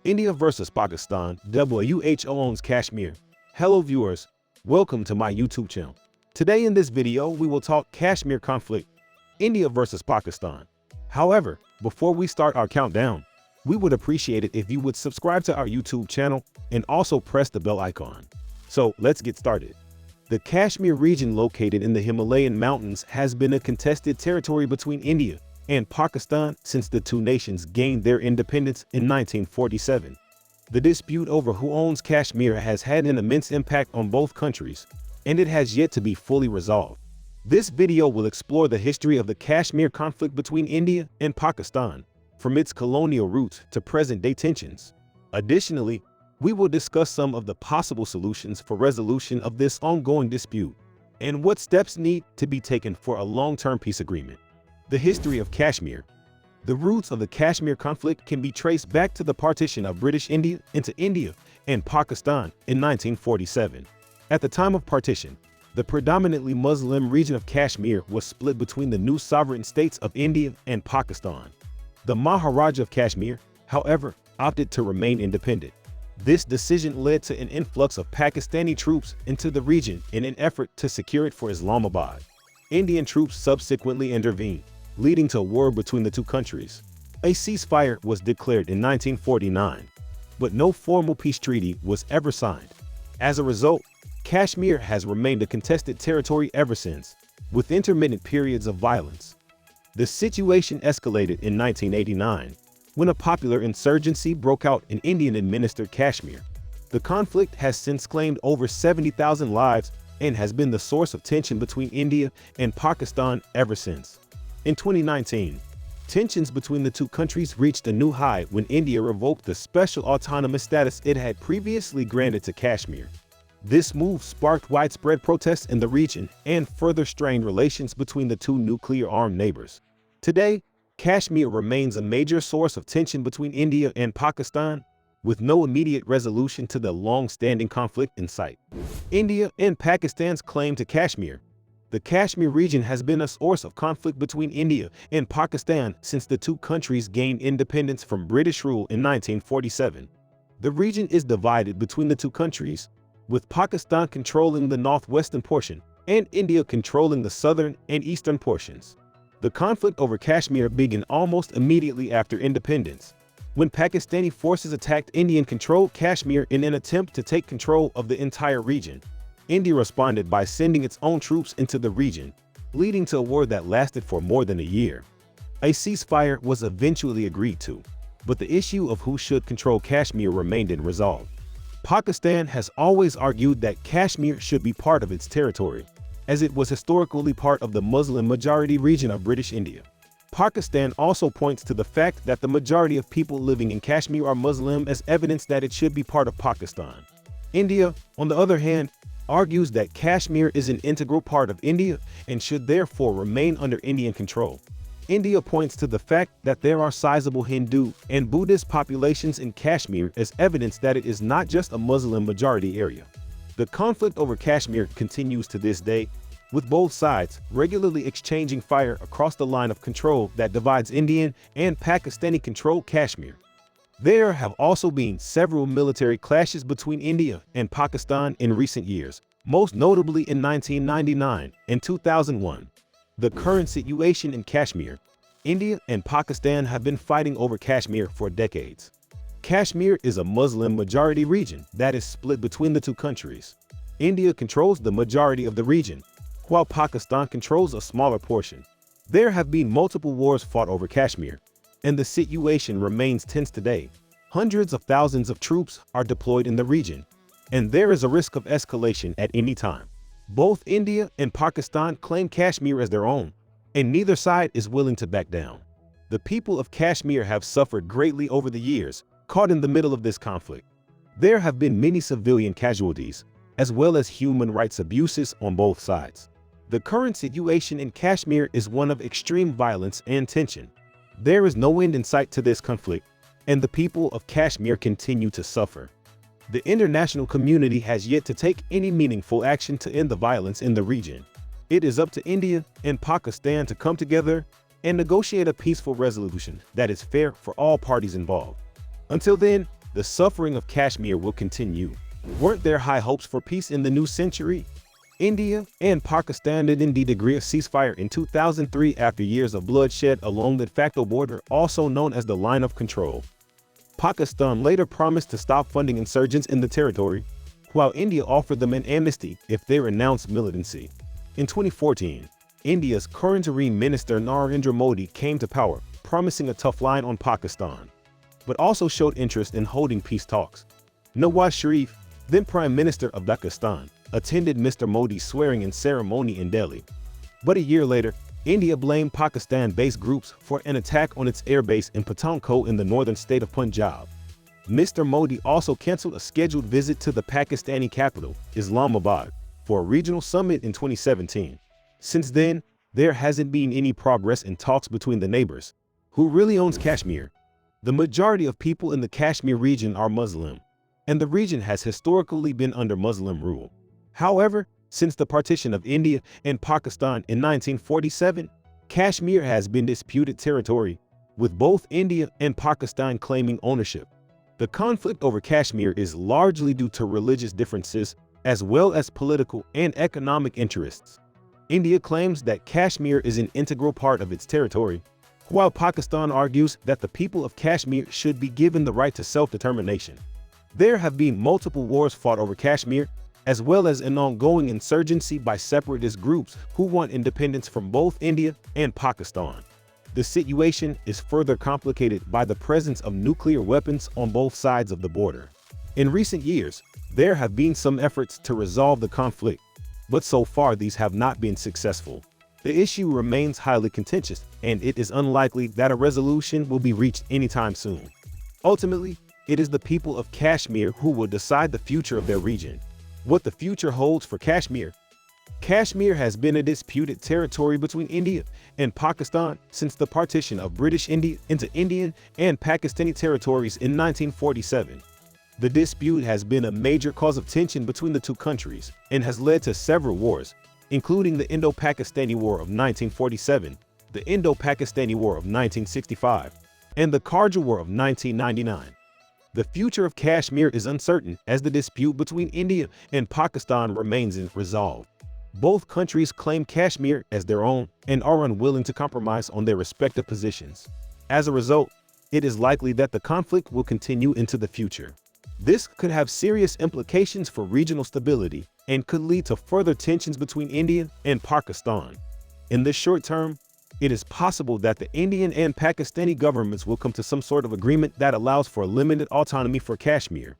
India versus Pakistan, WHO owns Kashmir. Hello viewers, welcome to my YouTube channel. Today in this video, we will talk Kashmir conflict, India versus Pakistan. However, before we start our countdown, we would appreciate it if you would subscribe to our YouTube channel and also press the bell icon. So let's get started. The Kashmir region located in the Himalayan mountains has been a contested territory between India and Pakistan since the two nations gained their independence in 1947. The dispute over who owns Kashmir has had an immense impact on both countries, and it has yet to be fully resolved. This video will explore the history of the Kashmir conflict between India and Pakistan, from its colonial roots to present-day tensions. Additionally, we will discuss some of the possible solutions for resolution of this ongoing dispute, and what steps need to be taken for a long-term peace agreement. The history of Kashmir. The roots of the Kashmir conflict can be traced back to the partition of British India into India and Pakistan in 1947. At the time of partition, the predominantly Muslim region of Kashmir was split between the new sovereign states of India and Pakistan. The Maharaja of Kashmir, however, opted to remain independent. This decision led to an influx of Pakistani troops into the region in an effort to secure it for Islamabad. Indian troops subsequently intervened, leading to a war between the two countries. A ceasefire was declared in 1949, but no formal peace treaty was ever signed. As a result, Kashmir has remained a contested territory ever since, with intermittent periods of violence. The situation escalated in 1989, when a popular insurgency broke out in Indian-administered Kashmir. The conflict has since claimed over 70,000 lives and has been the source of tension between India and Pakistan ever since. In 2019, tensions between the two countries reached a new high when India revoked the special autonomous status it had previously granted to Kashmir. This move sparked widespread protests in the region and further strained relations between the two nuclear-armed neighbors. Today, Kashmir remains a major source of tension between India and Pakistan, with no immediate resolution to the long-standing conflict in sight. India and Pakistan's claim to Kashmir. The Kashmir region has been a source of conflict between India and Pakistan since the two countries gained independence from British rule in 1947. The region is divided between the two countries, with Pakistan controlling the northwestern portion and India controlling the southern and eastern portions. The conflict over Kashmir began almost immediately after independence, when Pakistani forces attacked Indian-controlled Kashmir in an attempt to take control of the entire region. India responded by sending its own troops into the region, leading to a war that lasted for more than a year. A ceasefire was eventually agreed to, but the issue of who should control Kashmir remained unresolved. Pakistan has always argued that Kashmir should be part of its territory, as it was historically part of the Muslim-majority region of British India. Pakistan also points to the fact that the majority of people living in Kashmir are Muslim as evidence that it should be part of Pakistan. India, on the other hand, argues that Kashmir is an integral part of India and should therefore remain under Indian control. India points to the fact that there are sizable Hindu and Buddhist populations in Kashmir as evidence that it is not just a Muslim-majority area. The conflict over Kashmir continues to this day, with both sides regularly exchanging fire across the line of control that divides Indian and Pakistani-controlled Kashmir. There have also been several military clashes between India and Pakistan in recent years, most notably in 1999 and 2001. The current situation in Kashmir. India and Pakistan have been fighting over Kashmir for decades. Kashmir is a Muslim-majority region that is split between the two countries. India controls the majority of the region, while Pakistan controls a smaller portion. There have been multiple wars fought over Kashmir, and the situation remains tense today. Hundreds of thousands of troops are deployed in the region, and there is a risk of escalation at any time. Both India and Pakistan claim Kashmir as their own, and neither side is willing to back down. The people of Kashmir have suffered greatly over the years, caught in the middle of this conflict. There have been many civilian casualties, as well as human rights abuses on both sides. The current situation in Kashmir is one of extreme violence and tension. There is no end in sight to this conflict, and the people of Kashmir continue to suffer. The international community has yet to take any meaningful action to end the violence in the region. It is up to India and Pakistan to come together and negotiate a peaceful resolution that is fair for all parties involved. Until then, the suffering of Kashmir will continue. Weren't there high hopes for peace in the new century? India and Pakistan did indeed agree a ceasefire in 2003 after years of bloodshed along the de facto border, also known as the Line of Control. Pakistan later promised to stop funding insurgents in the territory, while India offered them an amnesty if they renounced militancy. In 2014, India's current interim minister Narendra Modi came to power, promising a tough line on Pakistan, but also showed interest in holding peace talks. Nawaz Sharif, then Prime Minister of Pakistan, attended Mr. Modi's swearing-in ceremony in Delhi. But a year later, India blamed Pakistan-based groups for an attack on its airbase in Pathankot in the northern state of Punjab. Mr. Modi also canceled a scheduled visit to the Pakistani capital, Islamabad, for a regional summit in 2017. Since then, there hasn't been any progress in talks between the neighbors. Who really owns Kashmir? The majority of people in the Kashmir region are Muslim, and the region has historically been under Muslim rule. However, since the partition of India and Pakistan in 1947, Kashmir has been disputed territory, with both India and Pakistan claiming ownership. The conflict over Kashmir is largely due to religious differences, as well as political and economic interests. India claims that Kashmir is an integral part of its territory, while Pakistan argues that the people of Kashmir should be given the right to self-determination. There have been multiple wars fought over Kashmir, as well as an ongoing insurgency by separatist groups who want independence from both India and Pakistan. The situation is further complicated by the presence of nuclear weapons on both sides of the border. In recent years, there have been some efforts to resolve the conflict, but so far these have not been successful. The issue remains highly contentious, and it is unlikely that a resolution will be reached anytime soon. Ultimately, it is the people of Kashmir who will decide the future of their region. What the future holds for Kashmir? Kashmir has been a disputed territory between India and Pakistan since the partition of British India into Indian and Pakistani territories in 1947. The dispute has been a major cause of tension between the two countries and has led to several wars, including the Indo-Pakistani War of 1947, the Indo-Pakistani War of 1965, and the Kargil War of 1999. The future of Kashmir is uncertain as the dispute between India and Pakistan remains unresolved. Both countries claim Kashmir as their own and are unwilling to compromise on their respective positions. As a result, it is likely that the conflict will continue into the future. This could have serious implications for regional stability and could lead to further tensions between India and Pakistan. In the short term, it is possible that the Indian and Pakistani governments will come to some sort of agreement that allows for limited autonomy for Kashmir.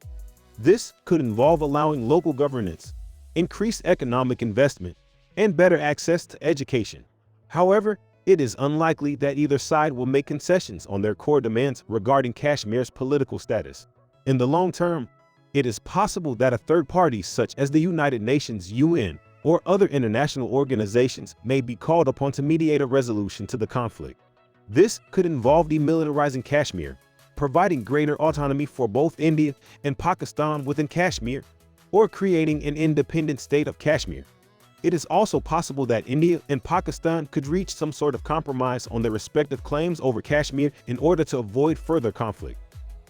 This could involve allowing local governance, increased economic investment, and better access to education. However, it is unlikely that either side will make concessions on their core demands regarding Kashmir's political status. In the long term, it is possible that a third party such as the United Nations (UN) or other international organizations may be called upon to mediate a resolution to the conflict. This could involve demilitarizing Kashmir, providing greater autonomy for both India and Pakistan within Kashmir, or creating an independent state of Kashmir. It is also possible that India and Pakistan could reach some sort of compromise on their respective claims over Kashmir in order to avoid further conflict.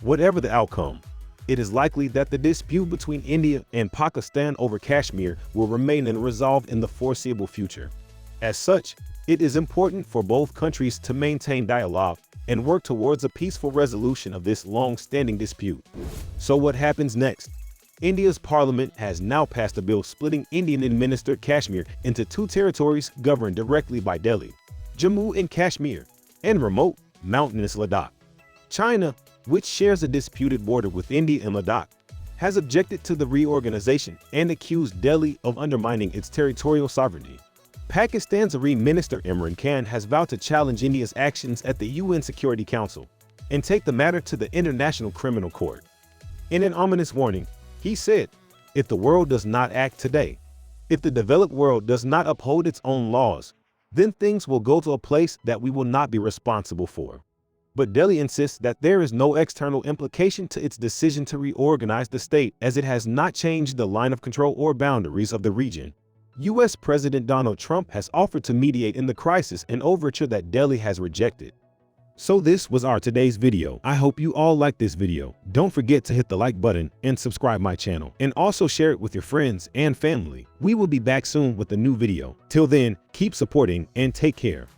Whatever the outcome, it is likely that the dispute between India and Pakistan over Kashmir will remain unresolved in the foreseeable future. As such, it is important for both countries to maintain dialogue and work towards a peaceful resolution of this long-standing dispute. So what happens next? India's parliament has now passed a bill splitting Indian-administered Kashmir into two territories governed directly by Delhi, Jammu and Kashmir, and remote, mountainous Ladakh. China, which shares a disputed border with India and Ladakh, has objected to the reorganization and accused Delhi of undermining its territorial sovereignty. Pakistan's Interim Minister Imran Khan has vowed to challenge India's actions at the UN Security Council and take the matter to the International Criminal Court. In an ominous warning, he said, "If the world does not act today, if the developed world does not uphold its own laws, then things will go to a place that we will not be responsible for." But Delhi insists that there is no external implication to its decision to reorganize the state, as it has not changed the line of control or boundaries of the region. U.S. President Donald Trump has offered to mediate in the crisis, an overture that Delhi has rejected. So this was our today's video. I hope you all liked this video. Don't forget to hit the like button and subscribe my channel, and also share it with your friends and family. We will be back soon with a new video. Till then, keep supporting and take care.